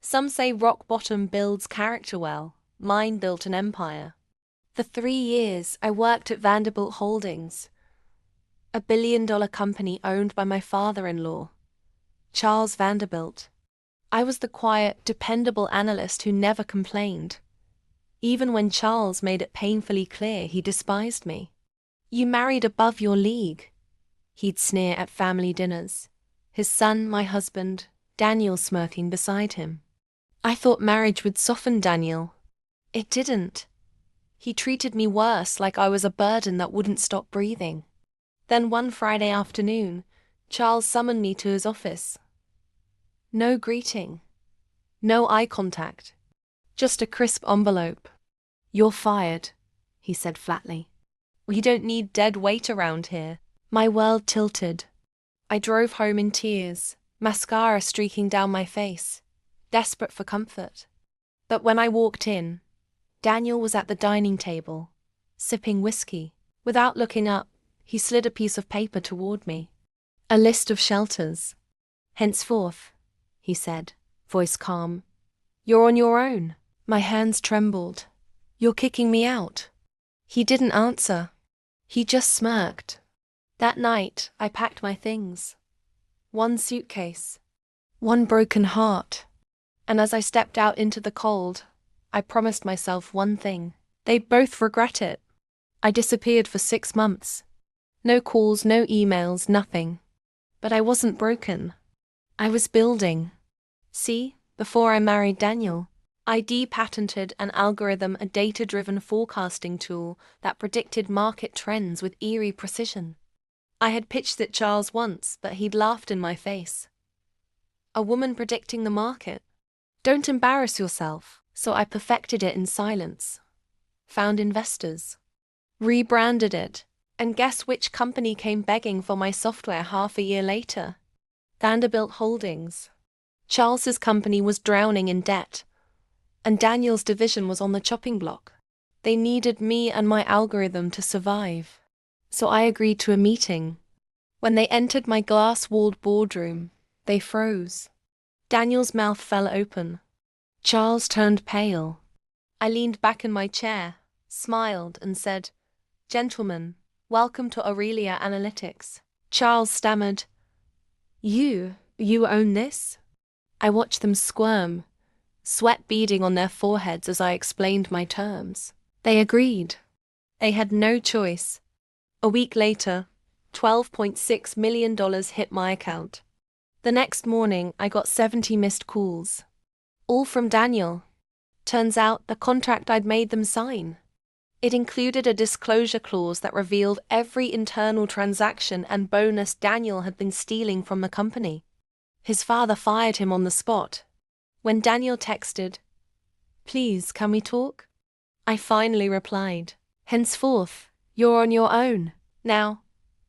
Some say rock bottom builds character well. Mine built an empire. For 3 years, I worked at Vanderbilt Holdings, a billion-dollar company owned by my father-in-law, Charles Vanderbilt. I was the quiet, dependable analyst who never complained, even when Charles made it painfully clear he despised me. "You married above your league," he'd sneer at family dinners, his son, my husband, Daniel, smirking beside him. I thought marriage would soften Daniel. It didn't. He treated me worse, like I was a burden that wouldn't stop breathing. Then one Friday afternoon, Charles summoned me to his office. No greeting. No eye contact. Just a crisp envelope. "You're fired," he said flatly. "We don't need dead weight around here." My world tilted. I drove home in tears, mascara streaking down my face, desperate for comfort. But when I walked in, Daniel was at the dining table, sipping whiskey. Without looking up, he slid a piece of paper toward me. "A list of shelters. Henceforth," he said, voice calm, "you're on your own." My hands trembled. "You're kicking me out?" He didn't answer. He just smirked. That night, I packed my things. One suitcase. One broken heart. And as I stepped out into the cold, I promised myself one thing. They'd both regret it. I disappeared for 6 months. No calls, no emails, nothing. But I wasn't broken. I was building. See, before I married Daniel, I patented an algorithm, a data-driven forecasting tool that predicted market trends with eerie precision. I had pitched it Charles once, but he'd laughed in my face. A woman predicting the market? Don't embarrass yourself. So I perfected it in silence. Found investors. Rebranded it. And guess which company came begging for my software half a year later? Vanderbilt Holdings. Charles's company was drowning in debt, and Daniel's division was on the chopping block. They needed me and my algorithm to survive. So I agreed to a meeting. When they entered my glass-walled boardroom, they froze. Daniel's mouth fell open. Charles turned pale. I leaned back in my chair, smiled, and said, "Gentlemen, welcome to Aurelia Analytics." Charles stammered, You own this?" I watched them squirm, sweat beading on their foreheads as I explained my terms. They agreed. They had no choice. A week later, $12.6 million hit my account. The next morning, I got 70 missed calls. All from Daniel. Turns out the contract I'd made them sign. It included a disclosure clause that revealed every internal transaction and bonus Daniel had been stealing from the company. His father fired him on the spot. When Daniel texted, "Please, can we talk?" I finally replied, "Henceforth, you're on your own." Now,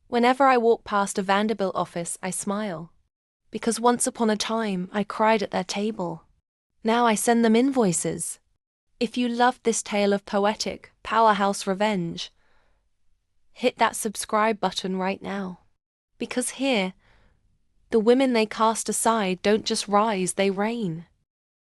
whenever I walk past a Vanderbilt office, I smile. Because once upon a time, I cried at their table. Now I send them invoices. If you loved this tale of poetic, powerhouse revenge, hit that subscribe button right now. Because here, the women they cast aside don't just rise, they reign.